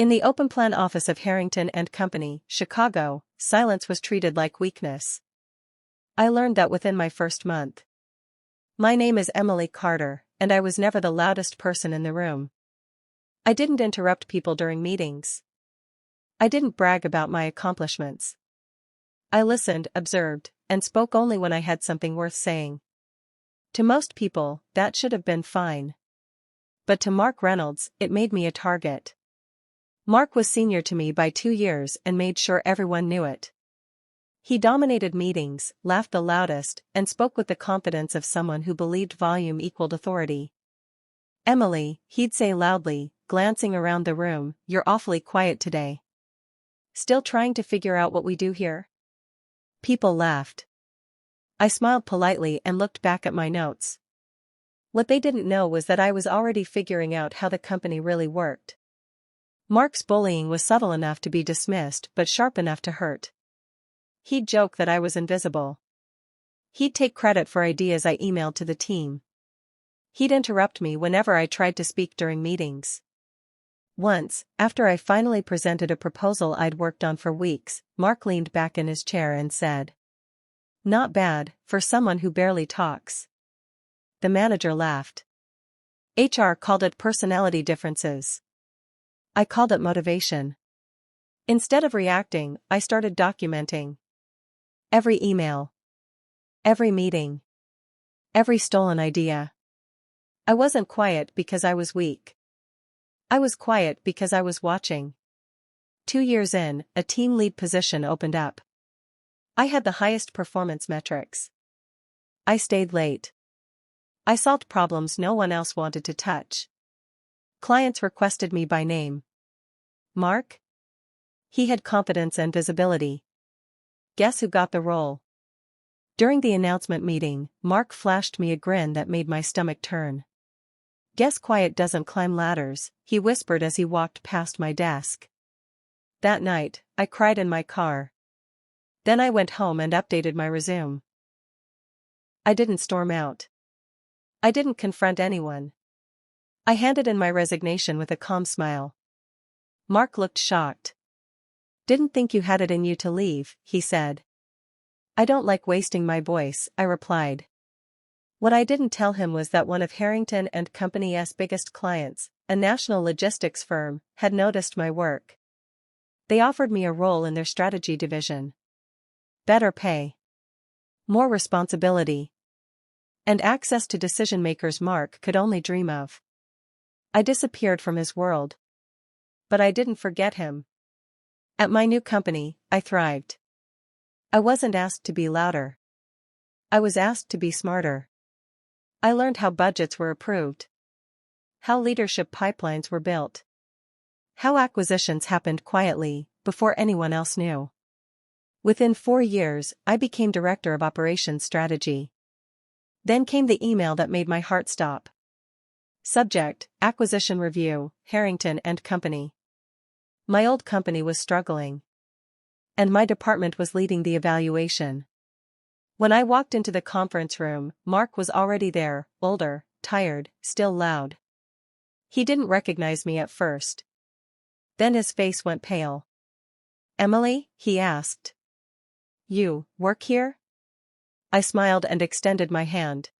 In the open plan office of Harrington and Company, Chicago, silence was treated like weakness. I learned that within my first month. My name is Emily Carter, and I was never the loudest person in the room. I didn't interrupt people during meetings. I didn't brag about my accomplishments. I listened, observed, and spoke only when I had something worth saying. To most people, that should have been fine. But to Mark Reynolds, it made me a target. Mark was senior to me by 2 years and made sure everyone knew it. He dominated meetings, laughed the loudest, and spoke with the confidence of someone who believed volume equaled authority. "Emily," he'd say loudly, glancing around the room, "you're awfully quiet today. Still trying to figure out what we do here?" People laughed. I smiled politely and looked back at my notes. What they didn't know was that I was already figuring out how the company really worked. Mark's bullying was subtle enough to be dismissed but sharp enough to hurt. He'd joke that I was invisible. He'd take credit for ideas I emailed to the team. He'd interrupt me whenever I tried to speak during meetings. Once, after I finally presented a proposal I'd worked on for weeks, Mark leaned back in his chair and said, "Not bad, for someone who barely talks." The manager laughed. HR called it personality differences. I called it motivation. Instead of reacting, I started documenting. Every email. Every meeting. Every stolen idea. I wasn't quiet because I was weak. I was quiet because I was watching. 2 years in, a team lead position opened up. I had the highest performance metrics. I stayed late. I solved problems no one else wanted to touch. Clients requested me by name. Mark? He had confidence and visibility. Guess who got the role? During the announcement meeting, Mark flashed me a grin that made my stomach turn. "Guess quiet doesn't climb ladders," he whispered as he walked past my desk. That night, I cried in my car. Then I went home and updated my resume. I didn't storm out. I didn't confront anyone. I handed in my resignation with a calm smile. Mark looked shocked. "Didn't think you had it in you to leave," he said. "I don't like wasting my voice," I replied. What I didn't tell him was that one of Harrington and Company's biggest clients, a national logistics firm, had noticed my work. They offered me a role in their strategy division. Better pay. More responsibility. And access to decision-makers Mark could only dream of. I disappeared from his world. But I didn't forget him. At my new company, I thrived. I wasn't asked to be louder. I was asked to be smarter. I learned how budgets were approved. How leadership pipelines were built. How acquisitions happened quietly, before anyone else knew. Within 4 years, I became Director of Operations Strategy. Then came the email that made my heart stop. Subject: Acquisition Review, Harrington and Company. My old company was struggling. And my department was leading the evaluation. When I walked into the conference room, Mark was already there, older, tired, still loud. He didn't recognize me at first. Then his face went pale. "Emily?" he asked. "You work here?" I smiled and extended my hand.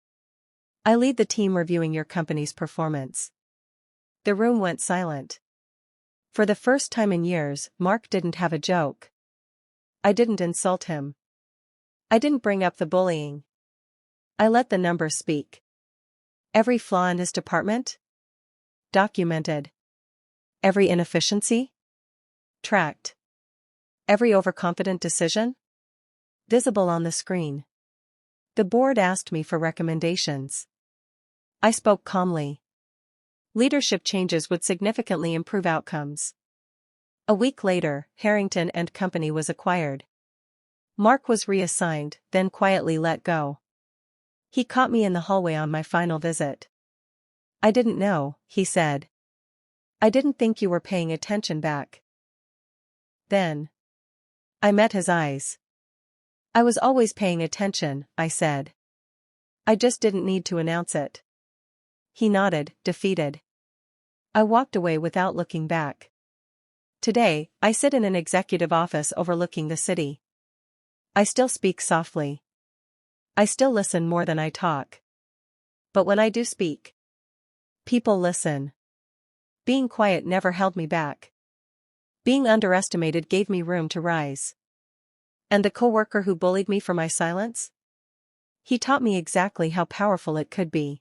"I lead the team reviewing your company's performance." The room went silent. For the first time in years, Mark didn't have a joke. I didn't insult him. I didn't bring up the bullying. I let the numbers speak. Every flaw in his department? Documented. Every inefficiency? Tracked. Every overconfident decision? Visible on the screen. The board asked me for recommendations. I spoke calmly. Leadership changes would significantly improve outcomes. A week later, Harrington and Company was acquired. Mark was reassigned, then quietly let go. He caught me in the hallway on my final visit. "I didn't know," he said. "I didn't think you were paying attention back then." I met his eyes. "I was always paying attention," I said. "I just didn't need to announce it." He nodded, defeated. I walked away without looking back. Today, I sit in an executive office overlooking the city. I still speak softly. I still listen more than I talk. But when I do speak, people listen. Being quiet never held me back. Being underestimated gave me room to rise. And the coworker who bullied me for my silence? He taught me exactly how powerful it could be.